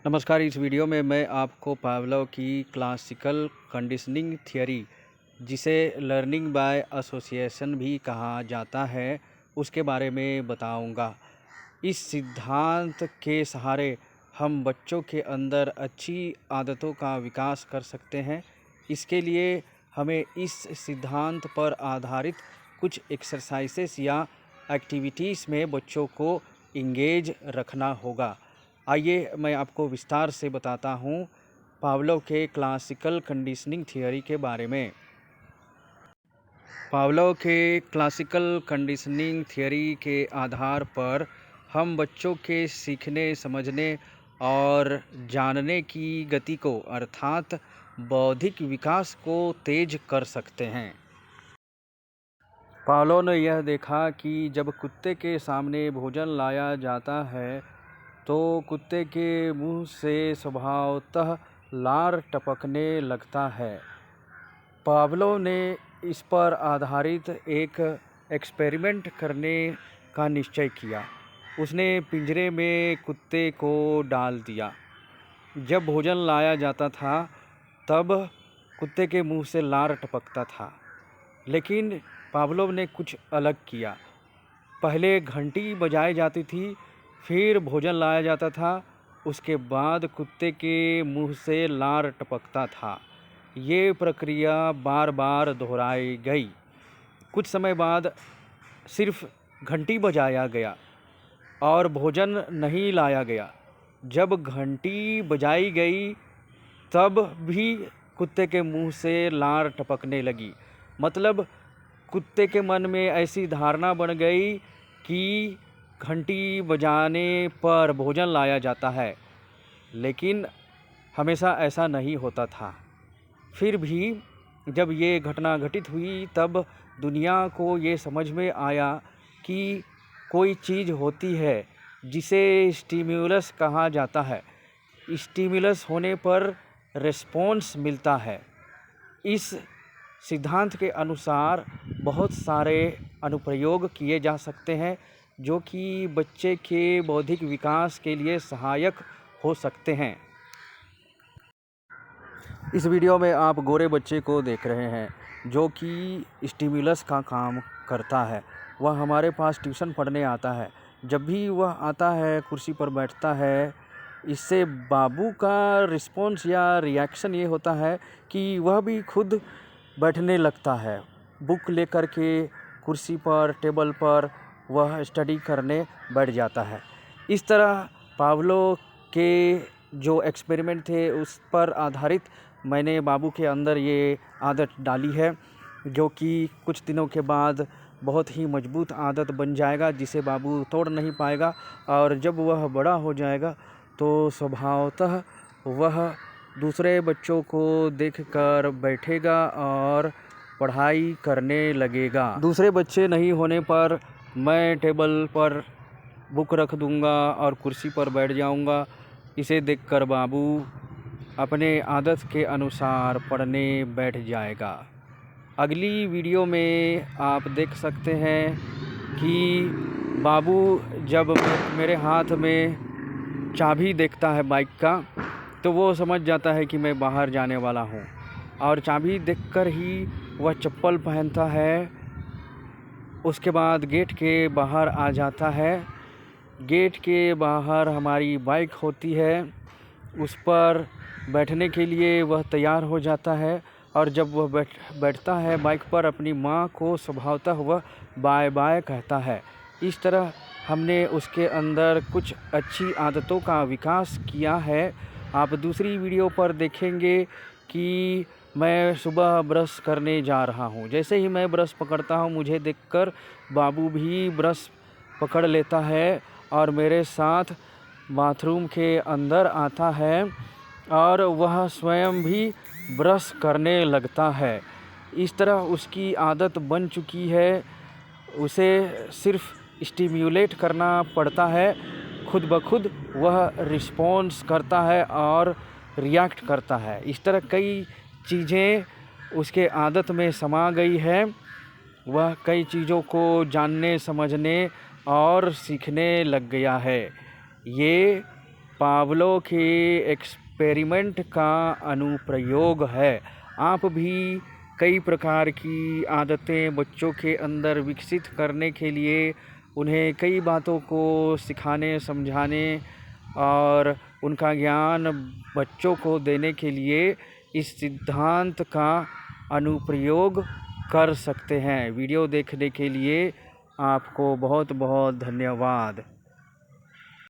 नमस्कार। इस वीडियो में मैं आपको पावलोव की क्लासिकल कंडीशनिंग थियरी, जिसे लर्निंग बाय एसोसिएशन भी कहा जाता है, उसके बारे में बताऊंगा। इस सिद्धांत के सहारे हम बच्चों के अंदर अच्छी आदतों का विकास कर सकते हैं। इसके लिए हमें इस सिद्धांत पर आधारित कुछ एक्सरसाइजेस या एक्टिविटीज़ में बच्चों को इंगेज रखना होगा। आइए मैं आपको विस्तार से बताता हूँ पावलोव के क्लासिकल कंडीशनिंग थियरी के बारे में। पावलोव के क्लासिकल कंडीशनिंग थियरी के आधार पर हम बच्चों के सीखने, समझने और जानने की गति को अर्थात बौद्धिक विकास को तेज कर सकते हैं। पावलोव ने यह देखा कि जब कुत्ते के सामने भोजन लाया जाता है तो कुत्ते के मुंह से स्वभावतः लार टपकने लगता है। पावलोव ने इस पर आधारित एक एक्सपेरिमेंट करने का निश्चय किया। उसने पिंजरे में कुत्ते को डाल दिया। जब भोजन लाया जाता था तब कुत्ते के मुंह से लार टपकता था, लेकिन पावलोव ने कुछ अलग किया। पहले घंटी बजाई जाती थी, फिर भोजन लाया जाता था, उसके बाद कुत्ते के मुंह से लार टपकता था। ये प्रक्रिया बार बार दोहराई गई। कुछ समय बाद सिर्फ घंटी बजाया गया और भोजन नहीं लाया गया। जब घंटी बजाई गई तब भी कुत्ते के मुंह से लार टपकने लगी। मतलब कुत्ते के मन में ऐसी धारणा बन गई कि घंटी बजाने पर भोजन लाया जाता है, लेकिन हमेशा ऐसा नहीं होता था। फिर भी जब ये घटना घटित हुई तब दुनिया को ये समझ में आया कि कोई चीज़ होती है जिसे स्टिम्युलस कहा जाता है। स्टिम्युलस होने पर रिस्पॉन्स मिलता है। इस सिद्धांत के अनुसार बहुत सारे अनुप्रयोग किए जा सकते हैं जो कि बच्चे के बौद्धिक विकास के लिए सहायक हो सकते हैं। इस वीडियो में आप गोरे बच्चे को देख रहे हैं जो कि स्टिम्युलस का काम करता है। वह हमारे पास ट्यूशन पढ़ने आता है। जब भी वह आता है, कुर्सी पर बैठता है, इससे बाबू का रिस्पॉन्स या रिएक्शन ये होता है कि वह भी खुद बैठने लगता है। बुक लेकर के कुर्सी पर, टेबल पर वह स्टडी करने बैठ जाता है। इस तरह पावलोव के जो एक्सपेरिमेंट थे उस पर आधारित मैंने बाबू के अंदर ये आदत डाली है, जो कि कुछ दिनों के बाद बहुत ही मजबूत आदत बन जाएगा जिसे बाबू तोड़ नहीं पाएगा। और जब वह बड़ा हो जाएगा तो स्वभावतः वह दूसरे बच्चों को देखकर बैठेगा और पढ़ाई करने लगेगा। दूसरे बच्चे नहीं होने पर मैं टेबल पर बुक रख दूंगा और कुर्सी पर बैठ जाऊंगा। इसे देखकर बाबू अपने आदत के अनुसार पढ़ने बैठ जाएगा। अगली वीडियो में आप देख सकते हैं कि बाबू जब मेरे हाथ में चाबी देखता है बाइक का, तो वो समझ जाता है कि मैं बाहर जाने वाला हूँ और चाबी देखकर ही वह चप्पल पहनता है। उसके बाद गेट के बाहर आ जाता है। गेट के बाहर हमारी बाइक होती है, उस पर बैठने के लिए वह तैयार हो जाता है। और जब वह बैठता है बाइक पर, अपनी माँ को स्वभावतः वह बाय बाय कहता है। इस तरह हमने उसके अंदर कुछ अच्छी आदतों का विकास किया है। आप दूसरी वीडियो पर देखेंगे कि मैं सुबह ब्रश करने जा रहा हूँ। जैसे ही मैं ब्रश पकड़ता हूँ, मुझे देखकर बाबू भी ब्रश पकड़ लेता है और मेरे साथ बाथरूम के अंदर आता है और वह स्वयं भी ब्रश करने लगता है। इस तरह उसकी आदत बन चुकी है। उसे सिर्फ स्टिम्युलेट करना पड़ता है, खुद ब खुद वह रिस्पॉन्स करता है और रिएक्ट करता है। इस तरह कई चीज़ें उसके आदत में समा गई है। वह कई चीज़ों को जानने, समझने और सीखने लग गया है। ये पावलो के एक्सपेरिमेंट का अनुप्रयोग है। आप भी कई प्रकार की आदतें बच्चों के अंदर विकसित करने के लिए, उन्हें कई बातों को सिखाने, समझाने और उनका ज्ञान बच्चों को देने के लिए इस सिद्धांत का अनुप्रयोग कर सकते हैं। वीडियो देखने के लिए आपको बहुत बहुत धन्यवाद।